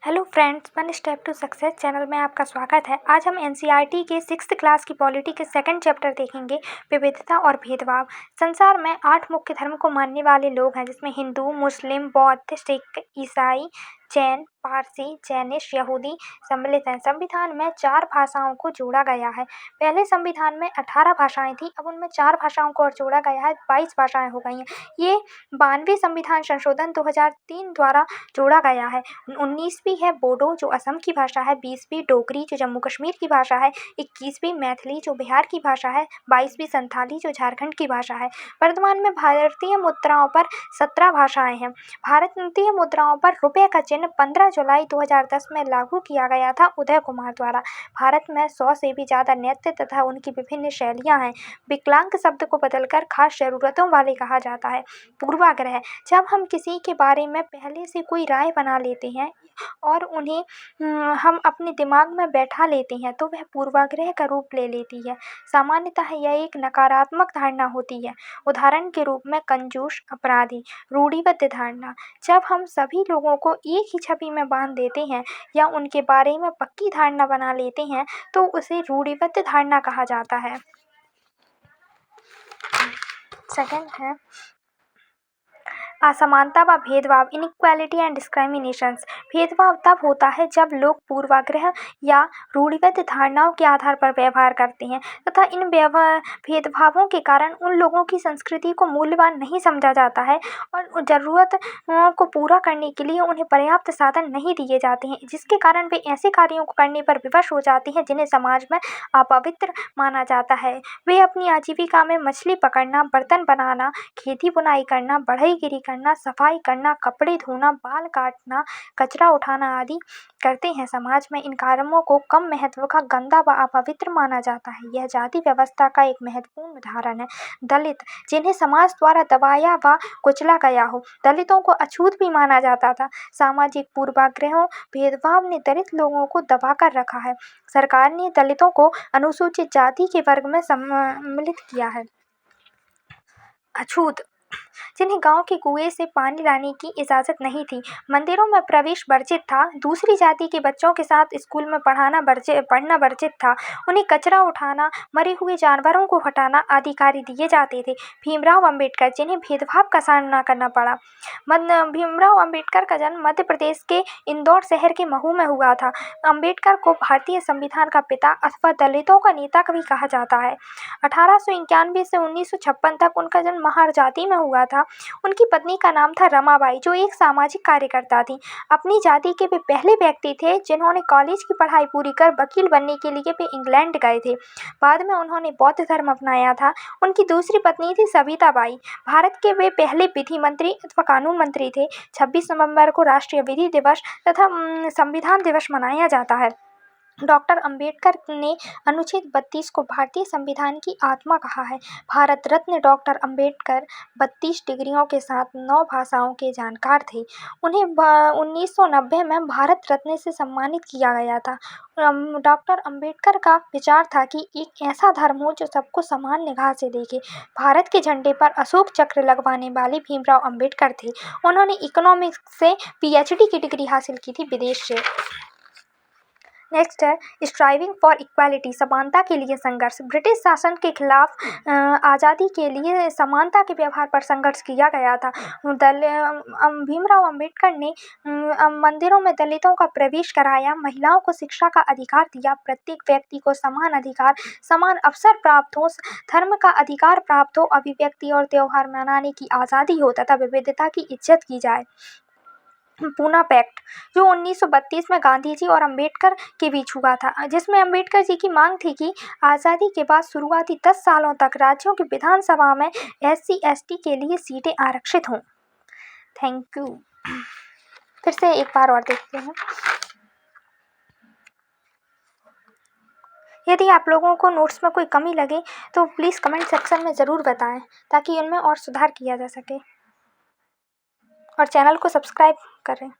Hello friends, one step to success channel में आपका स्वागत है। आज हम एनसीईआरटी के 6th क्लास की पॉलिटी के सेकंड चैप्टर देखेंगे, विविधता और भेदभाव। संसार में 8 मुख्य धर्म को मानने वाले लोग हैं, जिसमें हिंदू, मुस्लिम, बौद्ध, सिख, ईसाई, जैन, पारसी, जैनिश, यहूदी सम्मिलित हैं। संविधान में 4 भाषाओं को जोड़ा गया है। पहले संविधान में 18 भाषाएं थी, अब उनमें 4 भाषाओं को और जोड़ा गया है, 22 भाषाएं हो गई हैं। ये 92वें संविधान संशोधन 2003 द्वारा जोड़ा गया है। 19वीं है बोडो, जो असम की भाषा है। 20वीं डोगरी, जो जम्मू कश्मीर की भाषा है। 21वीं मैथिली, जो बिहार की भाषा है। 22वीं संथाली, जो झारखंड की भाषा है। वर्तमान में भारतीय मुद्राओं पर 17 भाषाएं हैं। भारतीय मुद्राओं पर रुपये का चिन्ह 15 जुलाई 2010 में लागू किया गया था, उदय कुमार द्वारा। भारत में 100 से भी ज़्यादा नृत्य तथा उनकी विभिन्न शैलियाँ हैं। विकलांग शब्द को बदलकर खास ज़रूरतों वाले कहा जाता है। पूर्वाग्रह, जब हम किसी के बारे में पहले से कोई राय बना लेते हैं और उन्हें हम अपने दिमाग में बैठा लेते हैं, तो वह पूर्वाग्रह का रूप ले लेती है। सामान्यतः यह एक नकारात्मक धारणा होती है। उदाहरण के रूप में कंजूस, अपराधी। रूढ़िबद्ध धारणा, जब हम सभी लोगों को एक ही छवि में बांध देते हैं या उनके बारे में पक्की धारणा बना लेते हैं, तो उसे रूढ़िबद्ध धारणा कहा जाता है। सेकंड है असमानता व भेदभाव, इनइक्वालिटी एंड डिस्क्रिमिनेशंस। भेदभाव तब होता है जब लोग पूर्वाग्रह या रूढ़िबद्ध धारणाओं के आधार पर व्यवहार करते हैं तथा इन भेदभावों के कारण उन लोगों की संस्कृति को मूल्यवान नहीं समझा जाता है और ज़रूरत को पूरा करने के लिए उन्हें पर्याप्त साधन नहीं दिए जाते हैं, जिसके कारण वे ऐसे कार्यों को करने पर विवश हो जाते हैं जिन्हें समाज में अपवित्र माना जाता है। वे अपनी आजीविका में मछली पकड़ना, बर्तन बनाना, खेती बुनाई करना, बढ़ईगिरी करना, सफाई करना, कपड़े धोना, बाल काटना, कचरा उठाना आदि करते हैं। समाज में इन कार्यों को कम महत्व का, गंदा व अपवित्र माना जाता है। यह जाति व्यवस्था का एक महत्वपूर्ण उदाहरण है। दलित, जिन्हें समाज द्वारा दबाया व कुचला गया हो। दलितों को अछूत भी माना जाता था। सामाजिक पूर्वाग्रहों, भेदभाव ने दलित लोगों को दबा कर रखा है। सरकार ने दलितों को अनुसूचित जाति के वर्ग में सम्मिलित किया है। अछूत, जिन्हें गांव के कुएं से पानी लाने की इजाज़त नहीं थी। मंदिरों में प्रवेश वर्जित था। दूसरी जाति के बच्चों के साथ स्कूल में पढ़ना वर्जित था। उन्हें कचरा उठाना, मरे हुए जानवरों को हटाना आदि कार्य दिए जाते थे। भीमराव अंबेडकर, जिन्हें भेदभाव का सामना करना पड़ा। भीमराव अंबेडकर का जन्म मध्य प्रदेश के इंदौर शहर के महू में हुआ था। अंबेडकर को भारतीय संविधान का पिता अथवा दलितों का नेता भी कहा जाता है। 1891 से 1956 तक उनका जन्म महार जाति में हुआ था। उनकी पत्नी का नाम था रमाबाई, जो एक सामाजिक कार्यकर्ता थी। अपनी जाति के वे पहले व्यक्ति थे जिन्होंने कॉलेज की पढ़ाई पूरी कर वकील बनने के लिए वे इंग्लैंड गए थे। बाद में उन्होंने बौद्ध धर्म अपनाया था। उनकी दूसरी पत्नी थी सविता बाई। भारत के वे पहले विधि मंत्री अथवा कानून मंत्री थे। 26 नवंबर को राष्ट्रीय विधि दिवस तथा संविधान दिवस मनाया जाता है। डॉक्टर अंबेडकर ने अनुच्छेद 32 को भारतीय संविधान की आत्मा कहा है। भारत रत्न डॉक्टर अंबेडकर 32 डिग्रियों के साथ 9 भाषाओं के जानकार थे। उन्हें 1990 में भारत रत्न से सम्मानित किया गया था। डॉक्टर अंबेडकर का विचार था कि एक ऐसा धर्म हो जो सबको समान निगाह से देखे। भारत के झंडे पर अशोक चक्र लगवाने वाले भीमराव अंबेडकर थे। उन्होंने इकोनॉमिक्स से PhD की डिग्री हासिल की थी विदेश से। नेक्स्ट है स्ट्राइविंग फॉर इक्वालिटी, समानता के लिए संघर्ष। ब्रिटिश शासन के खिलाफ आज़ादी के लिए समानता के व्यवहार पर संघर्ष किया गया था। भीमराव अंबेडकर ने मंदिरों में दलितों का प्रवेश कराया, महिलाओं को शिक्षा का अधिकार दिया, प्रत्येक व्यक्ति को समान अधिकार, समान अवसर प्राप्त हो, धर्म का अधिकार प्राप्त हो, अभिव्यक्ति और त्यौहार मनाने की आज़ादी हो तथा विविधता की इज्जत की जाए। पूना पैक्ट, जो 1932 में गांधी जी और अंबेडकर के बीच हुआ था, जिसमें अंबेडकर जी की मांग थी कि आज़ादी के बाद शुरुआती 10 सालों तक राज्यों की विधानसभा में SC ST के लिए सीटें आरक्षित हों। Thank you. फिर से एक बार और देखते हैं। यदि आप लोगों को नोट्स में कोई कमी लगे तो प्लीज़ कमेंट सेक्शन में ज़रूर बताएं, ताकि उनमें और सुधार किया जा सके। और चैनल को सब्सक्राइब करें।